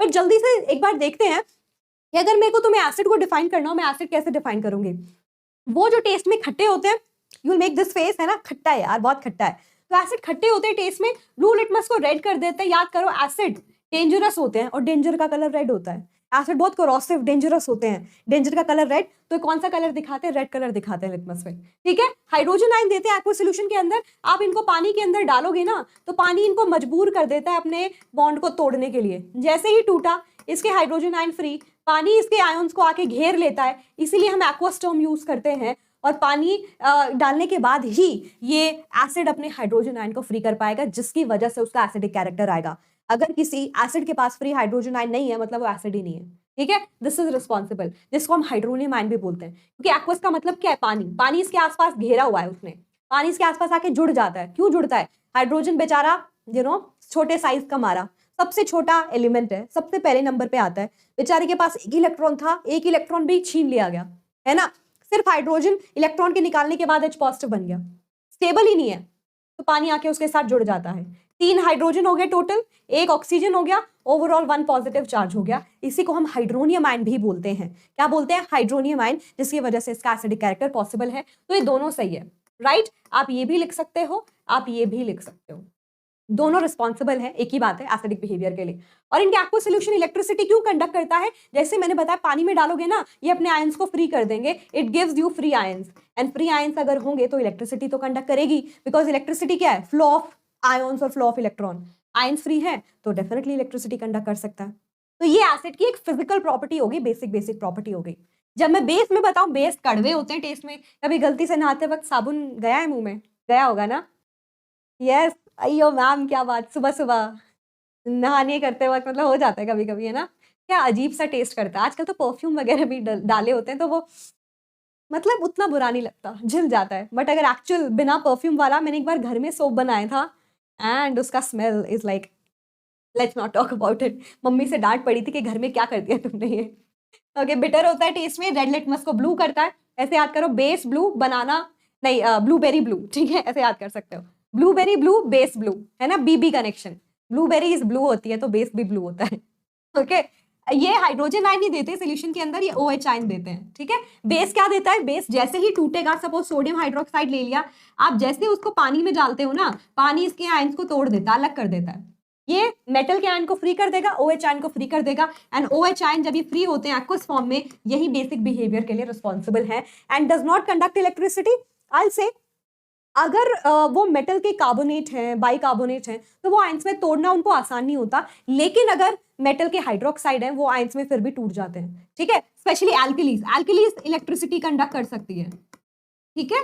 पर जल्दी से एक बार देखते हैं कि अगर मेरे को तुम्हें एसिड को डिफाइन करना हो, मैं एसिड कैसे डिफाइन करूंगी। वो जो टेस्ट में खट्टे होते हैं, you will make this face, है ना, खट्टा है यार, बहुत खट्टा है, तो एसिड खट्टे होते हैं टेस्ट में, ब्लू लिटमस को रेड कर देते हैं। याद करो एसिड डेंजरस होते हैं और डेंजर का कलर रेड होता है। एसिड बहुत कोरोसिव डेंजरस होते हैं, डेंजर का कलर रेड, तो कौन सा कलर दिखाते हैं, रेड कलर दिखाते हैं लिटमस में, ठीक है। हाइड्रोजन आयन देते हैं एक्वस सॉल्यूशन के अंदर, आप इनको पानी के अंदर डालोगे ना तो पानी इनको मजबूर कर देता है अपने बॉन्ड को तोड़ने के लिए। जैसे ही टूटा, इसके हाइड्रोजन आयन फ्री, पानी इसके आयंस को आके घेर लेता है, इसीलिए हम एक्वस टर्म यूज करते हैं। और पानी डालने के बाद ही ये एसिड अपने हाइड्रोजन आयन को फ्री कर पाएगा, जिसकी वजह से उसका एसिडिक कैरेक्टर आएगा। अगर किसी एसिड के पास फ्री हाइड्रोजन आयन नहीं है, मतलब वो एसिड ही नहीं है, ठीक है। दिस इज रिस्पॉन्सिबल, जिसको हम हाइड्रोनियम आयन भी बोलते हैं, क्योंकि एक्वस का मतलब क्या है, पानी, पानी इसके आसपास घेरा हुआ है, उसने पानी इसके आसपास आके जुड़ जाता है। क्यों जुड़ता है, हाइड्रोजन बेचारा छोटे साइज का मारा, सबसे छोटा एलिमेंट है, सबसे पहले नंबर पे आता है, बेचारे के पास एक इलेक्ट्रॉन था, एक इलेक्ट्रॉन भी छीन लिया गया, है ना। सिर्फ हाइड्रोजन इलेक्ट्रॉन के निकालने के बाद H पॉजिटिव बन गया, स्टेबल ही नहीं है, तो पानी आके उसके साथ जुड़ जाता है। 3 हाइड्रोजन हो गए टोटल, 1 ऑक्सीजन हो गया, ओवरऑल 1 पॉजिटिव चार्ज हो गया। इसी को हम हाइड्रोनियम आयन भी बोलते हैं। क्या बोलते हैं, हाइड्रोनियम आयन, जिसकी वजह से इसका एसिडिक कैरेक्टर पॉसिबल है। तो ये दोनों सही है, राइट। आप ये भी लिख सकते हो, आप ये भी लिख सकते हो, दोनों रिस्पॉन्सिबल है, एक ही बात है, एसिडिक बिहेवियर के लिए। और इनके एक्वस सॉल्यूशन इलेक्ट्रिसिटी क्यों कंडक्ट करता है, जैसे मैंने बताया पानी में डालोगे ना, ये अपने आयंस को फ्री कर देंगे, it gives you free ions, and free ions अगर होंगे तो इलेक्ट्रिसिटी तो कंडक्ट करेगी, बिकॉज इलेक्ट्रिसिटी क्या है, फ्लो ऑफ आयंस और flow of electron. Ions free है तो डेफिनेटली इलेक्ट्रिसिटी कंडक्ट कर सकता है। तो ये एसिड की एक फिजिकल प्रॉपर्टी होगी, बेसिक प्रॉपर्टी हो गई। जब मैं बेस में बताऊं, बेस कड़वे होते हैं टेस्ट में, कभी गलती से नहाते वक्त साबुन गया है मुंह में, गया होगा ना, यस। अयो मैम क्या बात, सुबह सुबह नहाने करते वक्त मतलब हो जाता है कभी कभी, है ना, क्या अजीब सा टेस्ट करता है। आजकल तो परफ्यूम वगैरह भी डाले होते हैं, तो वो मतलब उतना बुरा नहीं लगता, झिल जाता है। बट अगर एक्चुअल बिना परफ्यूम वाला, मैंने एक बार घर में सोप बनाया था, एंड उसका smell is like, let's not talk about it. Mummy से डांट पड़ी थी कि घर में क्या कर दिया तुमने ये। ओके, बिटर होता है टेस्ट में, रेड लिटमस को ब्लू करता है। ऐसे याद करो, बेस ब्लू, बनाना नहीं, ब्लूबेरी ब्लू, ठीक है, ऐसे याद कर सकते हो, ब्लूबेरी ब्लू, बेस ब्लू, है ना, बीबी कनेक्शन, ब्लूबेरी इज ब्लू होती है तो बेस भी ब्लू होता है। ओके, ये हाइड्रोजन आयन नहीं देते सोल्यूशन के अंदर, ये OH आयन देते हैं, ठीक है। बेस क्या देता है, बेस जैसे ही टूटेगा, सपोज सोडियम हाइड्रोक्साइड ले लिया, आप जैसे उसको पानी में डालते हो ना, पानी इसके आयन्स को तोड़ देता है, अलग कर देता है। ये मेटल के आयन को फ्री कर देगा, OH आयन को फ्री कर देगा, एंड OH आयन जब ये फ्री होते हैं एक्वस फॉर्म में, यही बेसिक बिहेवियर के लिए रिस्पॉन्सिबल है, and does not conduct electricity. I say अगर वो मेटल के कार्बोनेट हैं, बाइकार्बोनेट हैं, तो वो आयंस में तोड़ना उनको आसान नहीं होता, लेकिन अगर मेटल के हाइड्रोक्साइड हैं, वो आयंस में फिर भी टूट जाते हैं, ठीक है। Specially alkalis, alkalis electricity conduct कर सकती है, ठीक है।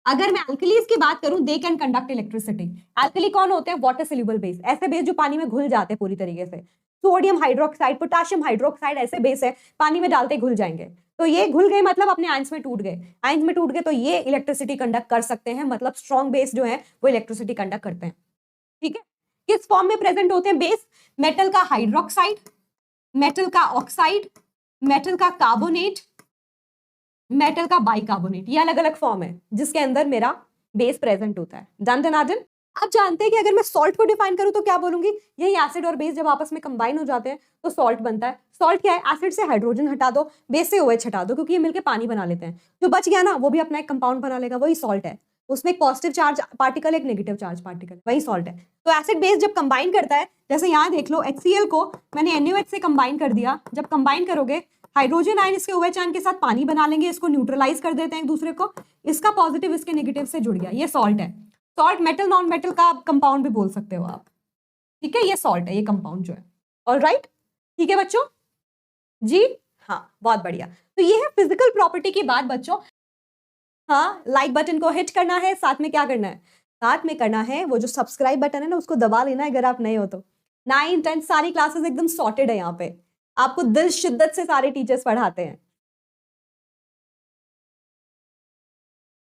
अगर मैं एल्कलीज की बात करूं, they can conduct electricity. Alkali कौन होते हैं, वाटर सोल्यूबल बेस, ऐसे बेस जो पानी में घुल जाते हैं पूरी तरीके से। सोडियम हाइड्रोक्साइड, पोटेशियम हाइड्रोक्साइड ऐसे बेस है, पानी में डालते घुल जाएंगे, तो ये घुल गए मतलब अपने आयंस में टूट गए, आयंस में टूट गए तो ये इलेक्ट्रिसिटी कंडक्ट कर सकते हैं, मतलब स्ट्रॉन्ग बेस जो है वो इलेक्ट्रिसिटी कंडक्ट करते हैं, ठीक है। किस फॉर्म में प्रेजेंट होते हैं बेस, मेटल का हाइड्रोक्साइड, मेटल का ऑक्साइड, मेटल का कार्बोनेट, मेटल का बाइकार्बोनेट, ये अलग अलग फॉर्म है जिसके अंदर मेरा बेस प्रेजेंट होता है। डन दनादन। आप जानते हैं कि अगर मैं सॉल्ट को डिफाइन करूं तो क्या बोलूंगी, यही एसिड और बेस जब आपस में कंबाइन हो जाते हैं तो सॉल्ट बनता है। सॉल्ट क्या है, एसिड से हाइड्रोजन हटा दो, बेस से OH हटा दो, क्योंकि ये मिलकर पानी बना लेते हैं, जो बच गया ना वो भी अपना एक कंपाउंड बना लेगा, वही सॉल्ट है। उसमें एक पॉजिटिव चार्ज पार्टिकल, एक नेगेटिव चार्ज पार्टिकल, वही सॉल्ट है। तो एसिड बेस जब कंबाइन करता है, जैसे यहाँ देख लो, HCl को मैंने NaOH से कंबाइन कर दिया, जब कंबाइन करोगे हाइड्रोजन आयन इसके OH आयन के साथ पानी बना लेंगे, इसको न्यूट्रलाइज कर देते हैं एक दूसरे को, इसका पॉजिटिव इसके नेगेटिव से जुड़ गया, ये सॉल्ट है। सॉल्ट मेटल नॉन मेटल का कंपाउंड भी बोल सकते हो आप, ठीक है, ये सॉल्ट है, ये कंपाउंड जो है। ऑलराइट, ठीक है बच्चों जी, हाँ बहुत बढ़िया। तो ये है फिजिकल प्रॉपर्टी की बात बच्चों। हाँ, लाइक बटन को हिट करना है, साथ में क्या करना है, साथ में करना है वो जो सब्सक्राइब बटन है ना, उसको दबा लेना है अगर आप नए हो तो। 9, 10 सारी क्लासेस एकदम सॉर्टेड है यहाँ पे, आपको दिल शिद्दत से सारे टीचर्स पढ़ाते हैं,